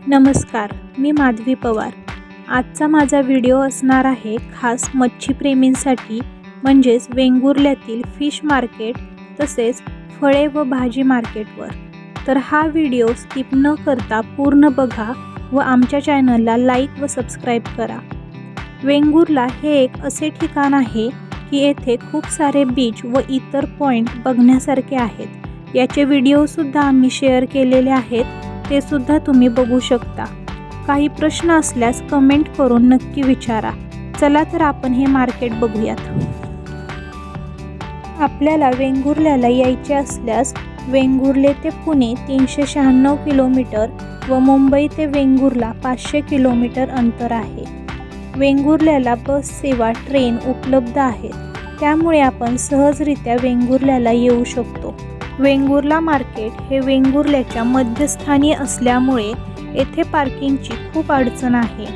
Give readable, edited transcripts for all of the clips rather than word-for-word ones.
नमस्कार, मी माधवी पवार। आजचा माझा व्हिडिओ असणार आहे खास मच्छीप्रेमींसाठी, म्हणजेच वेंगुर्ल्यातील फिश मार्केट तसेच फळे व भाजी मार्केटवर। तर हा व्हिडिओ स्किप न करता पूर्ण बघा व आमच्या चॅनलला लाईक व सबस्क्राईब करा। वेंगुर्ला हे एक असे ठिकाण आहे की येथे खूप सारे बीच व इतर पॉइंट बघण्यासारखे आहेत। याचे व्हिडिओसुद्धा आम्ही शेअर केलेले आहेत, ते सुद्धा तुम्ही बघू शकता। काही प्रश्न असल्यास कमेंट करून नक्की विचारा। चला तर आपण हे मार्केट बघूयात। आपल्याला वेंगुर्ल्याला यायचे असल्यास वेंगुर्ले ते पुणे 396 किलोमीटर व मुंबई ते वेंगुर्ला 500 किलोमीटर अंतर आहे। वेंगुर्ल्याला बस सेवा, ट्रेन उपलब्ध आहेत, त्यामुळे आपण सहजरित्या वेंगुर्ल्याला येऊ शकतो। वेंगुर्ला मार्केट हे वेंगुर्ल्याच्या मध्यस्थानी असल्यामुळे येथे पार्किंगची खूप अडचण आहे,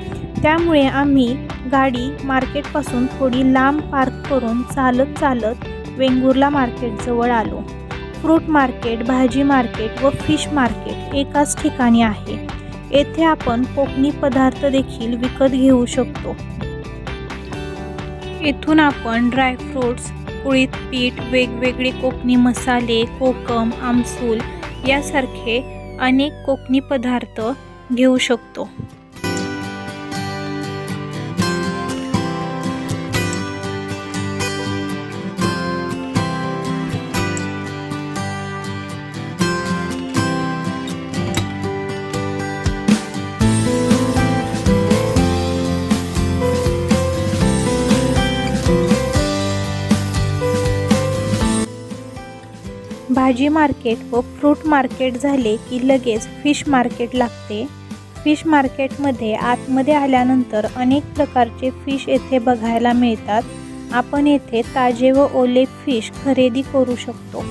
त्यामुळे आम्ही गाडी मार्केटपासून थोडी लांब पार्क करून चालत वेंगुर्ला मार्केटजवळ आलो। फ्रूट मार्केट, भाजी मार्केट व फिश मार्केट एकाच ठिकाणी आहे। येथे आपण कोकणी पदार्थ देखील विकत घेऊ शकतो। येथून आपण ड्रायफ्रूट्स, कुळीथ पीठ, वेगवेगळे कोकणी मसाले, कोकम, आमसूल यासारखे अनेक कोकणी पदार्थ घेऊ शकतो। भाजी मार्केट व फ्रूट मार्केट झाले की लगेच फिश मार्केट लागते। फिश मार्केटमध्ये आतमध्ये आल्यानंतर अनेक प्रकारचे फिश येथे बघायला मिळतात। आपण येथे ताजे व ओले फिश खरेदी करू शकतो।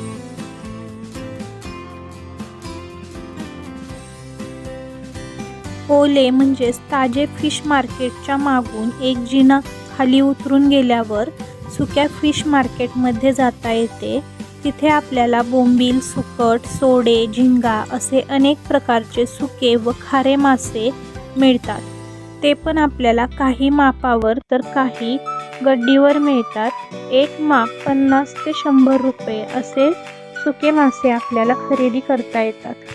ओले म्हणजेच ताजे फिश मार्केटच्या मागून एक जिना खाली उतरून गेल्यावर सुक्या फिश मार्केटमध्ये जाता येते। तिथे आपल्याला बोंबील, सुकट, सोडे, झिंगा असे अनेक प्रकारचे सुके व खारे मासे मिळतात। ते पण आपल्याला काही मापावर तर काही गड्डीवर मिळतात। एक माप 50 ते 100 रुपये असे सुके मासे आपल्याला खरेदी करता येतात।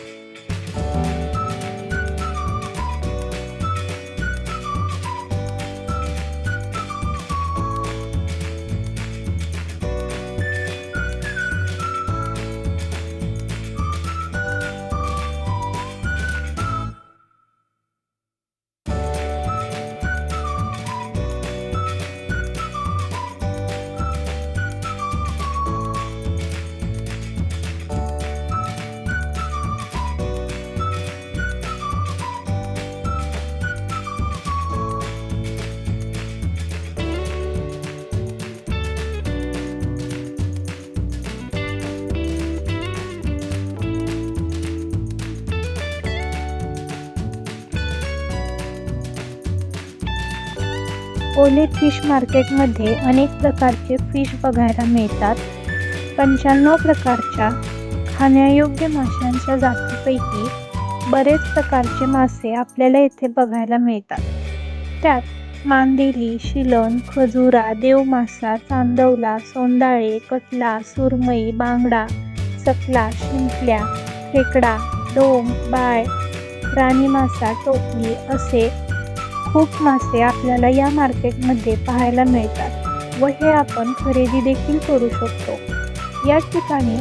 ओले फिश मार्केटमध्ये अनेक प्रकारचे फिश बघायला मिळतात। 95 प्रकारच्या खाण्यायोग्य माशांच्या जातीपैकी बरेच प्रकारचे मासे आपल्याला येथे बघायला मिळतात। त्यात मांदेली, शिलन, खजुरा, देवमासा, चांदवला, सोंडाळे, कटला, सुरमई, बांगडा, सकला, शिंपल्या, खेकडा, डोम, बाळ, राणी मासा, टोपली असे खूप मासे आपल्याला या मार्केटमध्ये पाहायला मिळतात व हे आपण खरेदी देखील करू शकतो। या ठिकाणी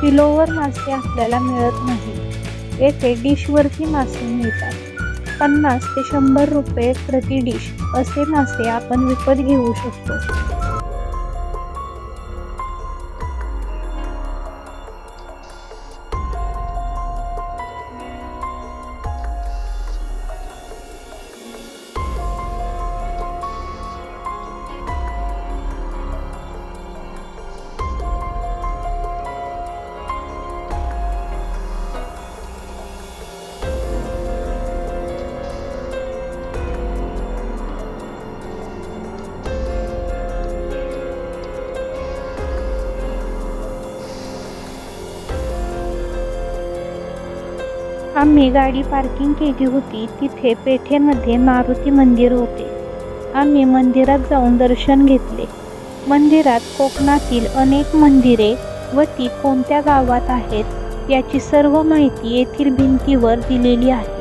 किलोवर मासे आपल्याला मिळत नाही, येथे डिशवरती मासे मिळतात। 50 ते 100 रुपये प्रति डिश असे मासे आपण विकत घेऊ शकतो। आम्ही गाडी पार्किंग केली होती तिथे पेठेमध्ये मारुती मंदिर होते. आम्ही मंदिरात जाऊन दर्शन घेतले. मंदिरात कोकणातील अनेक मंदिरे व ती कोणत्या गावात आहेत याची सर्व माहिती येथील भिंतीवर दिलेली आहे.